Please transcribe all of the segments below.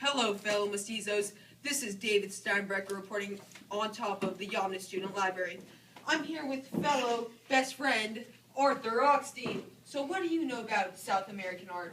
Hello, fellow mestizos. This is David Steinbrecher reporting on top of the Yamna Student Library. I'm here with fellow best friend Arthur Rockstein. So what do you know about South American art?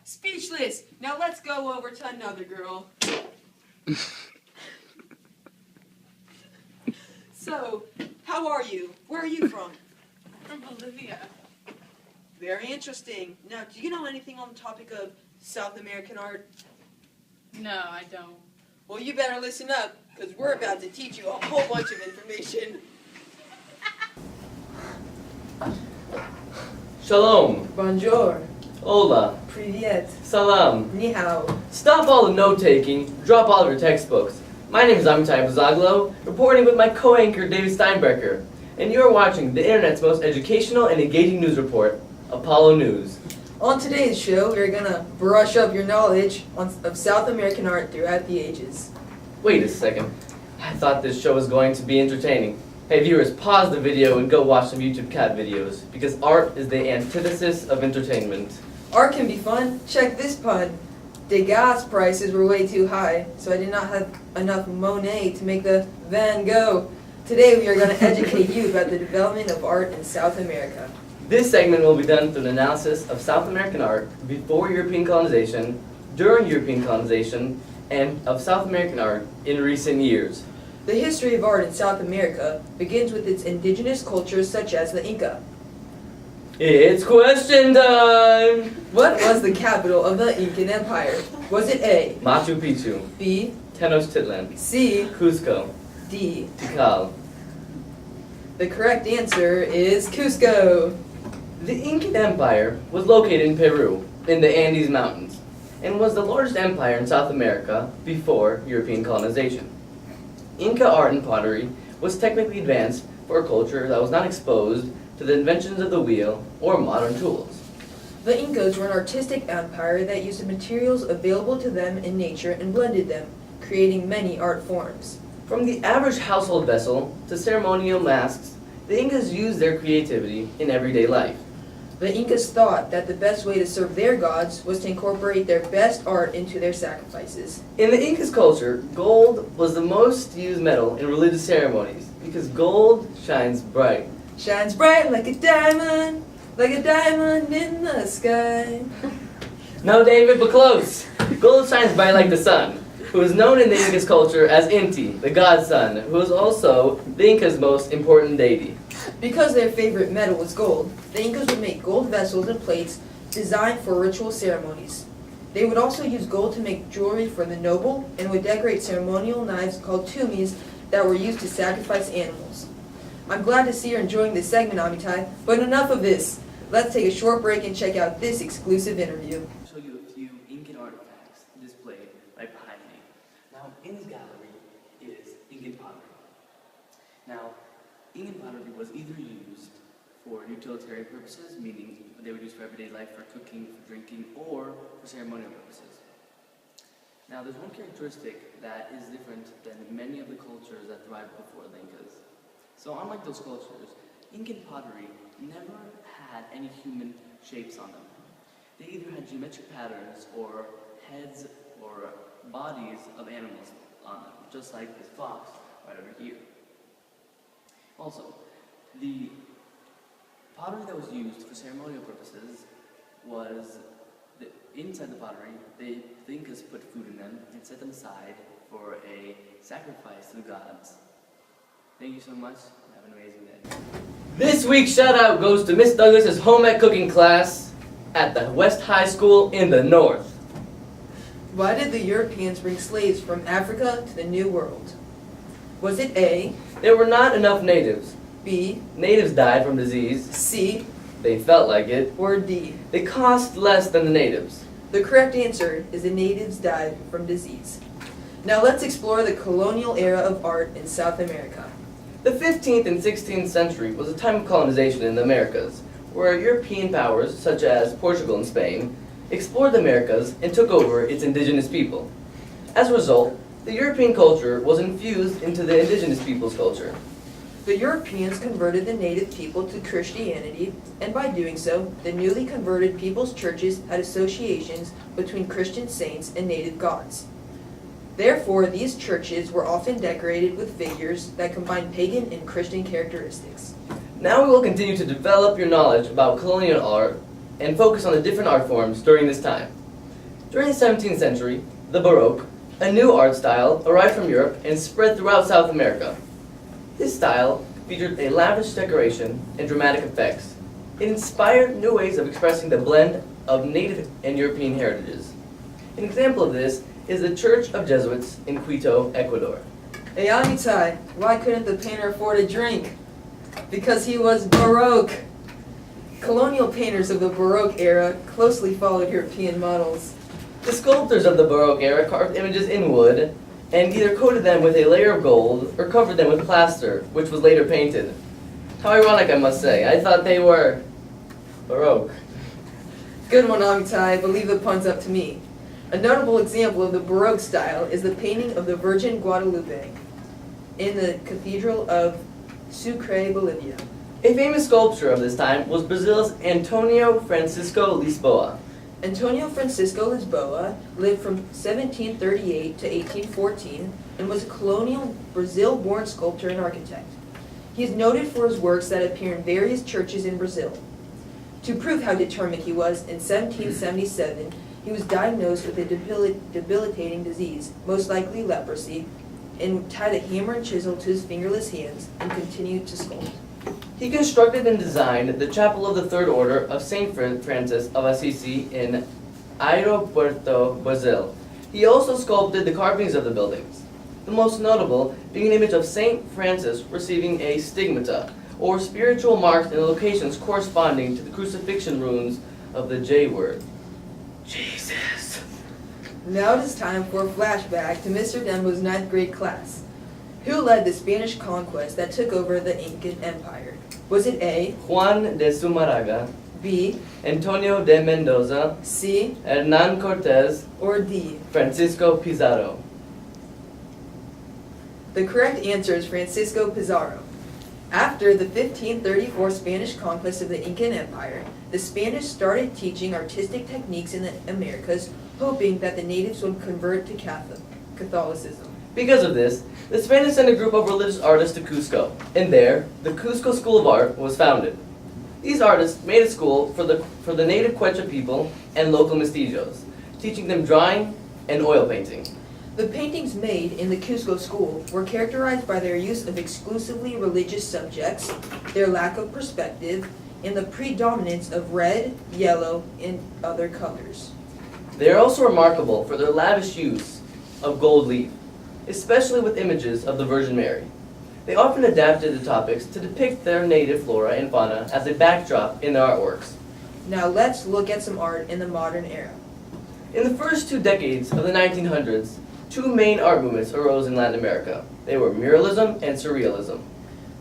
Speechless. Now let's go over to another girl. So, how are you? Where are you from? From Bolivia. Very interesting. Now, do you know anything on the topic of South American art? No, I don't. Well, you better listen up, because we're about to teach you a whole bunch of information. Shalom. Bonjour. Hola. Привет. Salam. Ni hao. Stop all the note-taking. Drop all of your textbooks. My name is Amitai Bazaglo, reporting with my co-anchor David Steinbrecher, and you are watching the internet's most educational and engaging news report, Apollo News. On today's show, we're gonna brush up your knowledge of South American art throughout the ages. Wait a second. I thought this show was going to be entertaining. Hey viewers, pause the video and go watch some YouTube cat videos, because art is the antithesis of entertainment. Art can be fun. Check this pun. Degas' prices were way too high, so I did not have enough Monet to make the Van Gogh. Today we are going to educate you about the development of art in South America. This segment will be done through an analysis of South American art before European colonization, during European colonization, and of South American art in recent years. The history of art in South America begins with its indigenous cultures such as the Inca. It's question time! What was the capital of the Incan Empire? Was it A, Machu Picchu, B, Tenochtitlan, C, Cusco, D? Tikal. The correct answer is Cusco. The Incan Empire was located in Peru, in the Andes Mountains, and was the largest empire in South America before European colonization. Inca art and pottery was technically advanced for a culture that was not exposed to the inventions of the wheel or modern tools. The Incas were an artistic empire that used the materials available to them in nature and blended them, creating many art forms. From the average household vessel to ceremonial masks, the Incas used their creativity in everyday life. The Incas thought that the best way to serve their gods was to incorporate their best art into their sacrifices. In the Incas' culture, gold was the most used metal in religious ceremonies because gold shines bright. Shines bright like a diamond in the sky. No, David, but close. Gold shines bright like the sun, who is known in the Incas' culture as Inti, the god sun, who is also the Incas' most important deity. Because their favorite metal was gold, the Incas would make gold vessels and plates designed for ritual ceremonies. They would also use gold to make jewelry for the noble and would decorate ceremonial knives called tumis that were used to sacrifice animals. I'm glad to see you're enjoying this segment, Amitai, but enough of this. Let's take a short break and check out this exclusive interview. I'll show you a few Incan artifacts displayed right behind me. Now, in this gallery is Incan pottery. Now, Incan pottery was either used for utilitarian purposes, meaning they were used for everyday life, for cooking, for drinking, or for ceremonial purposes. Now, there's one characteristic that is different than many of the cultures that thrived before the Incas. So unlike those cultures, Incan pottery never had any human shapes on them. They either had geometric patterns or heads or bodies of animals on them, just like this fox right over here. Also, the pottery that was used for ceremonial purposes was, inside the pottery, the Incas put food in them and set them aside for a sacrifice to the gods. Thank you so much. Have an amazing day. This week's shout out goes to Miss Douglas's home ec cooking class at the West High School in the North. Why did the Europeans bring slaves from Africa to the New World? Was it A, There were not enough natives. B, Natives died from disease. C, They felt like it. or D? They cost less than the natives. The correct answer is the natives died from disease. Now let's explore the colonial era of art in South America. The 15th and 16th century was a time of colonization in the Americas, where European powers, such as Portugal and Spain, explored the Americas and took over its indigenous people. As a result, the European culture was infused into the indigenous people's culture. The Europeans converted the native people to Christianity, and by doing so, the newly converted people's churches had associations between Christian saints and native gods. Therefore, these churches were often decorated with figures that combined pagan and Christian characteristics. Now we will continue to develop your knowledge about colonial art and focus on the different art forms during this time. During the 17th century, the Baroque, a new art style, arrived from Europe and spread throughout South America. This style featured a lavish decoration and dramatic effects. It inspired new ways of expressing the blend of native and European heritages. An example of this is the Church of Jesuits in Quito, Ecuador. Hey Amitai, why couldn't the painter afford a drink? Because he was Baroque. Colonial painters of the Baroque era closely followed European models. The sculptors of the Baroque era carved images in wood and either coated them with a layer of gold or covered them with plaster, which was later painted. How ironic, I must say. I thought they were Baroque. Good one, Amitai. Believe the pun's up to me. A notable example of the Baroque style is the painting of the Virgin Guadalupe in the Cathedral of Sucre, Bolivia. A famous sculptor of this time was Brazil's Antonio Francisco Lisboa. Antonio Francisco Lisboa lived from 1738 to 1814 and was a colonial Brazil-born sculptor and architect. He is noted for his works that appear in various churches in Brazil. To prove how determined he was, in 1777, he was diagnosed with a debilitating disease, most likely leprosy, and tied a hammer and chisel to his fingerless hands and continued to sculpt. He constructed and designed the Chapel of the Third Order of St. Francis of Assisi in Aeroporto, Brazil. He also sculpted the carvings of the buildings, the most notable being an image of St. Francis receiving a stigmata, or spiritual marks in the locations corresponding to the crucifixion runes of the J word. Jesus. Now it is time for a flashback to Mr. Dembo's 9th grade class. Who led the Spanish conquest that took over the Incan Empire? Was it A, Juan de Zumárraga, B, Antonio de Mendoza, C, Hernán Cortés, or D? Francisco Pizarro? The correct answer is Francisco Pizarro. After the 1534 Spanish conquest of the Incan Empire, the Spanish started teaching artistic techniques in the Americas, hoping that the natives would convert to Catholicism. Because of this, the Spanish sent a group of religious artists to Cusco, and there, the Cusco School of Art was founded. These artists made a school for the native Quechua people and local mestizos, teaching them drawing and oil painting. The paintings made in the Cusco school were characterized by their use of exclusively religious subjects, their lack of perspective, and the predominance of red, yellow, and other colors. They are also remarkable for their lavish use of gold leaf, especially with images of the Virgin Mary. They often adapted the topics to depict their native flora and fauna as a backdrop in their artworks. Now let's look at some art in the modern era. In the first 2 decades of the 1900s, 2 main art movements arose in Latin America. They were muralism and surrealism.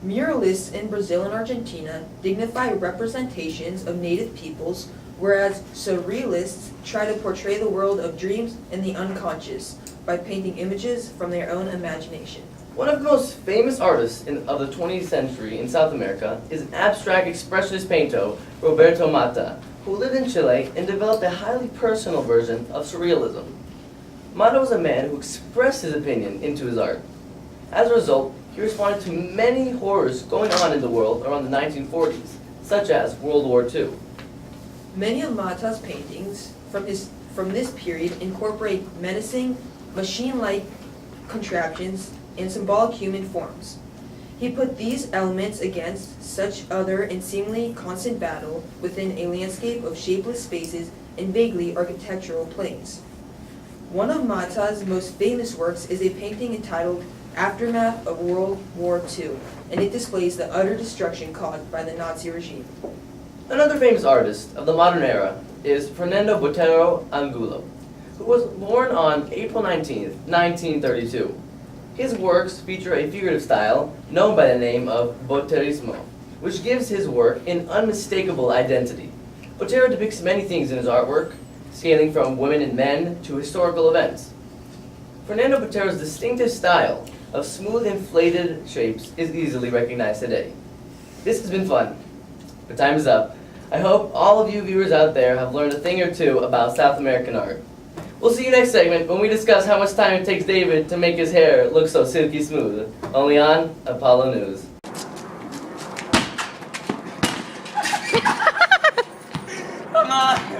Muralists in Brazil and Argentina dignify representations of native peoples, whereas surrealists try to portray the world of dreams and the unconscious by painting images from their own imagination. One of the most famous artists of the 20th century in South America is abstract expressionist painter Roberto Mata, who lived in Chile and developed a highly personal version of surrealism. Mata was a man who expressed his opinion into his art. As a result, he responded to many horrors going on in the world around the 1940s, such as World War II. Many of Mata's paintings from this period incorporate menacing, machine-like contraptions and symbolic human forms. He put these elements against such other and seemingly constant battle within a landscape of shapeless spaces and vaguely architectural planes. One of Mata's most famous works is a painting entitled Aftermath of World War II, and it displays the utter destruction caused by the Nazi regime. Another famous artist of the modern era is Fernando Botero Angulo, who was born on April 19, 1932. His works feature a figurative style known by the name of Boterismo, which gives his work an unmistakable identity. Botero depicts many things in his artwork, scaling from women and men to historical events. Fernando Botero's distinctive style of smooth inflated shapes is easily recognized today. This has been fun, but time is up. I hope all of you viewers out there have learned a thing or two about South American art. We'll see you next segment when we discuss how much time it takes David to make his hair look so silky smooth. Only on Apollo News. Come on!